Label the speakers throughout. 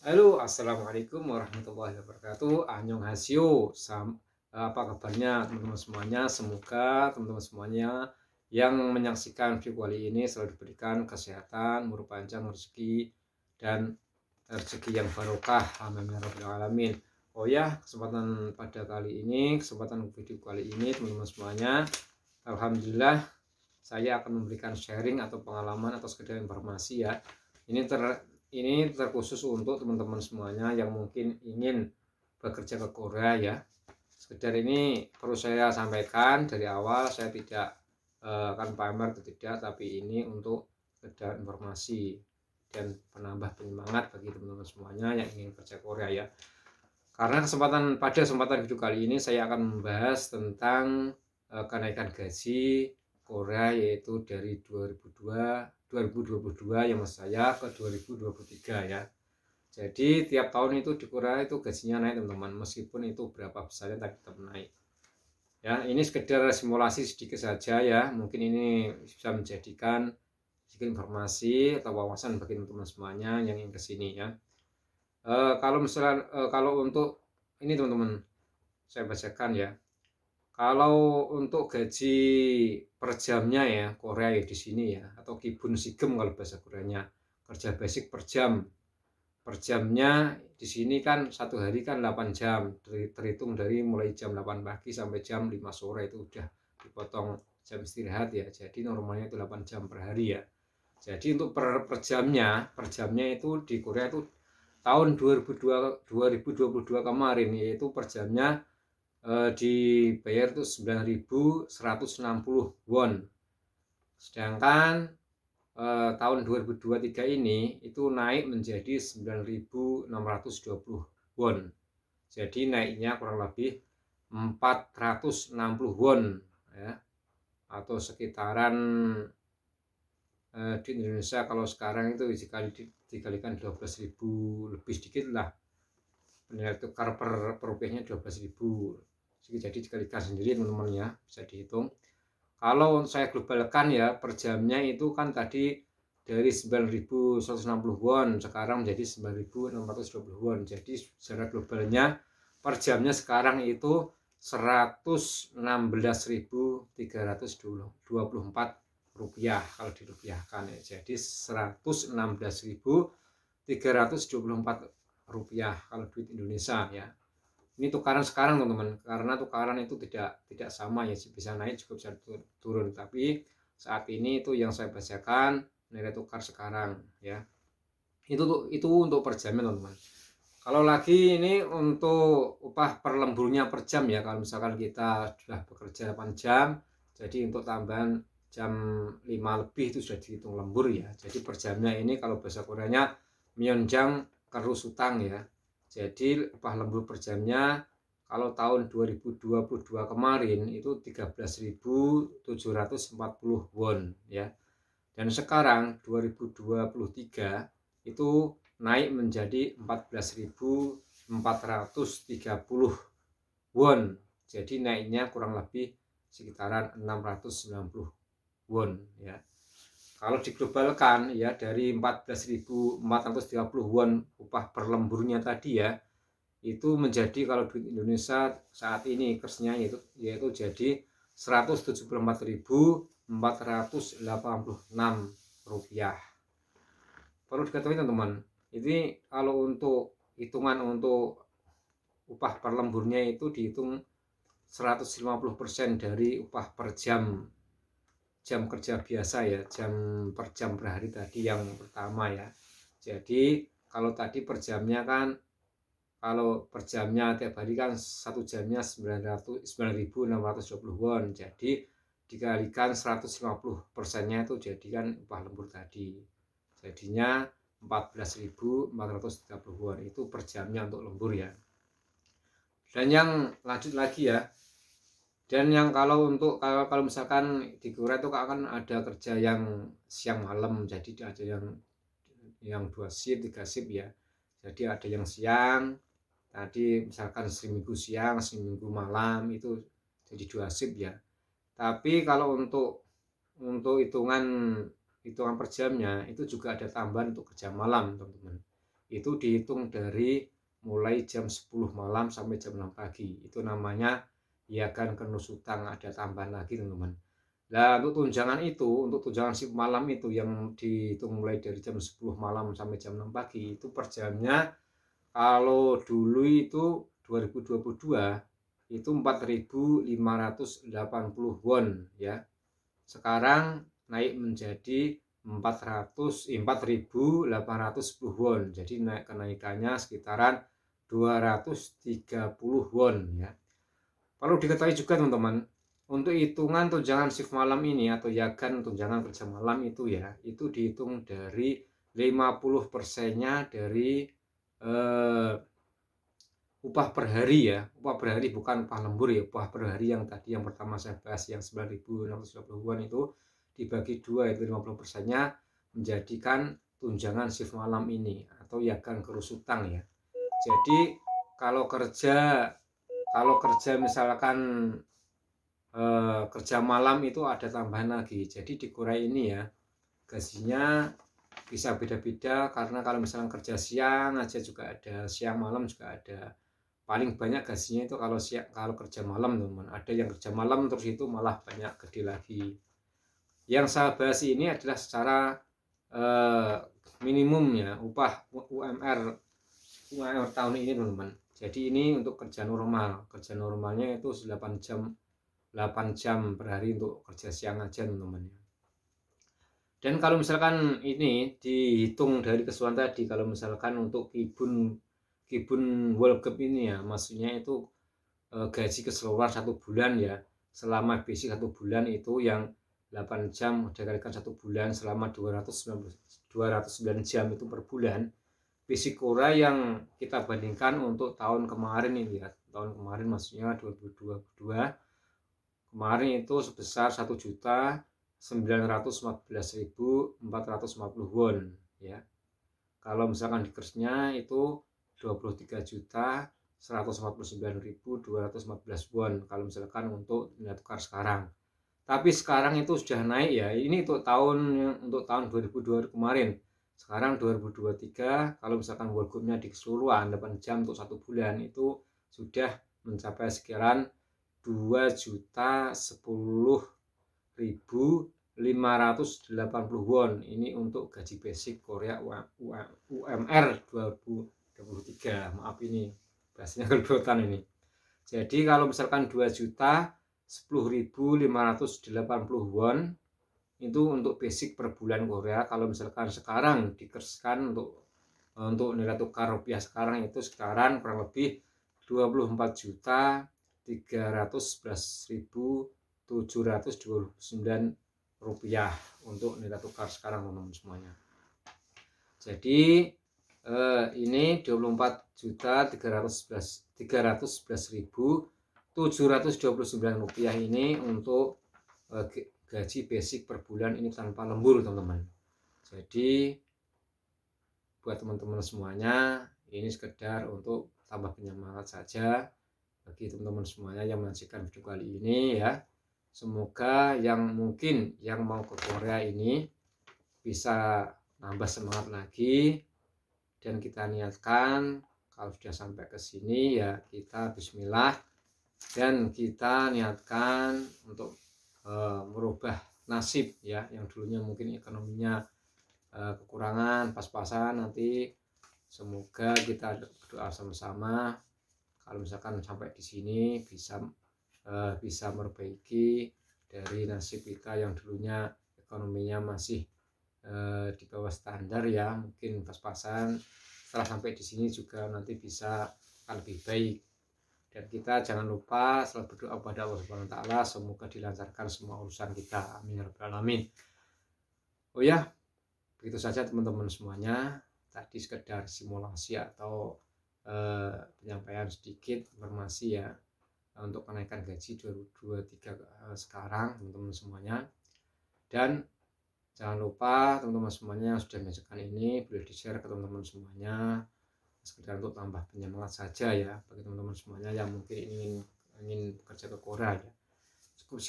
Speaker 1: Halo, assalamualaikum warahmatullahi wabarakatuh. Annyeonghaseyo. Apa kabarnya teman-teman semuanya? Semoga teman-teman semuanya yang menyaksikan video kali ini selalu diberikan kesehatan, umur panjang, rezeki, dan rezeki yang barokah. Amin ya rabbal alamin. Oh ya, kesempatan pada kali ini, kesempatan video kali ini teman-teman semuanya, alhamdulillah saya akan memberikan sharing atau pengalaman atau sekedar informasi ya. Ini ter ini terkhusus untuk teman-teman semuanya yang mungkin ingin bekerja ke Korea ya. Sekedar ini perlu saya sampaikan dari awal, saya tidak akan pamer atau tidak, tapi ini untuk sekedar informasi dan penambah penyemangat bagi teman-teman semuanya yang ingin kerja Korea ya. Karena pada kesempatan video kali ini saya akan membahas tentang kenaikan gaji Korea, yaitu dari 2022 yang maksud saya ke 2023 ya. Jadi tiap tahun itu di Korea itu gajinya naik teman-teman, meskipun itu berapa besarnya tapi tetap naik. Ya, ini sekedar simulasi sedikit saja ya. Mungkin ini bisa menjadikan sedikit informasi atau wawasan bagi teman-teman semuanya yang ingin ke sini ya. Kalau misalnya kalau untuk ini teman-teman, saya bacakan ya. Kalau untuk gaji per jamnya ya, Korea ya di sini ya, atau kibun sigem kalau bahasa Koreanya, kerja basic per jam. Per jamnya di sini kan satu hari kan 8 jam, terhitung dari mulai jam 8 pagi sampai jam 5 sore itu udah dipotong jam istirahat ya. Jadi normalnya itu 8 jam per hari ya. Jadi untuk per jamnya itu di Korea itu tahun 2022 kemarin yaitu per jamnya dibayar itu 9.160 won. Sedangkan tahun 2023 ini itu naik menjadi 9.620 won. Jadi naiknya kurang lebih 460 won ya, atau sekitaran di Indonesia kalau sekarang itu dikalikan 12.000 lebih sedikit lah, nilai tukar per rupiahnya 12.000. Jadi dikalikan sendiri teman-teman ya, bisa dihitung. Kalau saya globalkan ya, per jamnya itu kan tadi dari 9.160 won sekarang menjadi 9.620 won. Jadi secara globalnya per jamnya sekarang itu 116.324 rupiah kalau dirupiahkan ya. Jadi 116.324 rupiah kalau duit Indonesia ya. Ini tukaran sekarang teman-teman, karena tukaran itu tidak sama ya, bisa naik juga bisa turun, tapi saat ini itu yang saya bacakan nilai tukar sekarang ya. Itu untuk per jamnya teman-teman. Kalau lagi ini untuk upah per lemburnya per jam ya, kalau misalkan kita sudah bekerja 8 jam, jadi untuk tambahan jam 5 lebih itu sudah dihitung lembur ya. Jadi per jamnya ini kalau bahasa Koreanya myeonjang kerusutang ya. Jadi upah lembur per jamnya kalau tahun 2022 kemarin itu 13.740 won ya. Dan sekarang 2023 itu naik menjadi 14.430 won. Jadi naiknya kurang lebih sekitaran 690 won ya. Kalau diglobalkan ya, dari 14.430 won upah per lemburnya tadi ya, itu menjadi kalau duit Indonesia saat ini kursnya yaitu jadi 174.486 rupiah. Perlu diketahui teman-teman, ini kalau untuk hitungan untuk upah per lemburnya itu dihitung 150% dari upah per jam kerja biasa ya, jam per jam per hari tadi yang pertama ya. Jadi kalau tadi per jamnya kan, kalau per jamnya tiap hari kan satu jamnya 9.620 won, jadi dikalikan 150%-nya itu jadikan upah lembur tadi, jadinya 14.430 won itu per jamnya untuk lembur ya. Dan yang lanjut lagi ya, dan yang kalau misalkan di Korea itu kan ada kerja yang siang malam, jadi ada yang 2 shift 3 shift ya. Jadi ada yang siang tadi misalkan seminggu siang seminggu malam itu jadi 2 shift ya. Tapi kalau untuk hitungan per jamnya itu juga ada tambahan untuk kerja malam teman-teman. itu dihitung dari mulai jam 10 malam sampai jam 6 pagi. Itu namanya ya kan kenus hutang, ada tambahan lagi teman-teman. Nah, untuk tunjangan shift malam itu yang dihitung mulai dari jam 10 malam sampai jam 6 pagi itu per jamnya kalau dulu itu 2022 itu 4.580 won ya. Sekarang naik menjadi 4.810 won. Jadi kenaikannya sekitaran 230 won ya. Perlu diketahui juga teman-teman, untuk hitungan tunjangan shift malam ini atau yagan tunjangan kerja malam itu ya, itu dihitung dari 50%-nya dari upah per hari ya. Upah per hari bukan upah lembur ya, upah per hari yang tadi yang pertama saya bahas yang 9.620 won itu dibagi dua, itu 50%-nya menjadikan tunjangan shift malam ini atau yagan kerus hutang ya. Jadi kalau kerja misalkan kerja malam itu ada tambahan lagi, jadi dikurai ini ya, gajinya bisa beda-beda, karena kalau misalkan kerja siang aja juga ada, siang malam juga ada. Paling banyak gajinya itu kalau kerja malam teman-teman, ada yang kerja malam terus itu malah banyak gede lagi. Yang saya bahas ini adalah secara minimumnya upah UMR tahun ini teman-teman. Jadi ini untuk kerja normal, kerja normalnya itu 8 jam per hari untuk kerja siang aja teman-teman. Dan kalau misalkan ini dihitung dari keseluruhan tadi, kalau misalkan untuk Kibun World Cup ini ya, maksudnya itu gaji keseluruhan 1 bulan ya, selama basic 1 bulan itu yang 8 jam dikalikan 1 bulan selama 209 jam itu per bulan. Basic Kura yang kita bandingkan untuk tahun kemarin ini ya, tahun kemarin maksudnya 2022 kemarin itu sebesar 1.914.450 won ya. Kalau misalkan di kursnya itu 23.149.214 won kalau misalkan untuk nilai tukar sekarang. Tapi sekarang itu sudah naik ya. Ini untuk tahun 2002 kemarin. Sekarang 2023 kalau misalkan World Cup-nya di keseluruhan 8 jam untuk 1 bulan itu sudah mencapai sekitaran 2.010.580 won. Ini untuk gaji basic Korea UMR 2023. Maaf ini bahasanya kelebihan ini. Jadi kalau misalkan 2.010.580 won itu untuk basic per bulan Korea. Kalau misalkan sekarang dikerskan untuk nilai tukar rupiah sekarang itu sekarang kurang lebih 24.311.729 rupiah untuk nilai tukar sekarang teman-teman semuanya. Jadi ini 24.311.729 rupiah ini untuk gaji basic per bulan ini tanpa lembur teman-teman. Jadi buat teman-teman semuanya ini sekedar untuk tambah penyemangat saja bagi teman-teman semuanya yang menyaksikan video kali ini ya. Semoga yang mungkin yang mau ke Korea ini bisa nambah semangat lagi, dan kita niatkan kalau sudah sampai ke sini ya kita bismillah, dan kita niatkan untuk merubah nasib ya, yang dulunya mungkin ekonominya kekurangan pas-pasan, nanti semoga kita berdoa sama-sama kalau misalkan sampai di sini bisa memperbaiki dari nasib kita yang dulunya ekonominya masih di bawah standar ya, mungkin pas-pasan. Setelah sampai di sini juga nanti bisa lebih baik. Dan kita jangan lupa selalu berdoa pada Allah Subhanahu wa taala semoga dilancarkan semua urusan kita. Amin ya rabbal alamin. Oh ya, begitu saja teman-teman semuanya. Tadi sekedar simulasi atau penyampaian sedikit informasi ya untuk kenaikan gaji 2023 sekarang teman-teman semuanya. Dan jangan lupa teman-teman semuanya yang sudah menyaksikan ini boleh di-share ke teman-teman semuanya, sekedar untuk tambah penyemangat saja ya bagi teman-teman semuanya yang mungkin ingin bekerja ke Korea ya. Cukup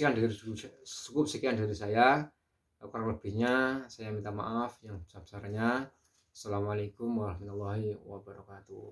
Speaker 1: sekian dari saya, kurang lebihnya saya minta maaf yang sebesar-besarnya. Assalamualaikum warahmatullahi wabarakatuh.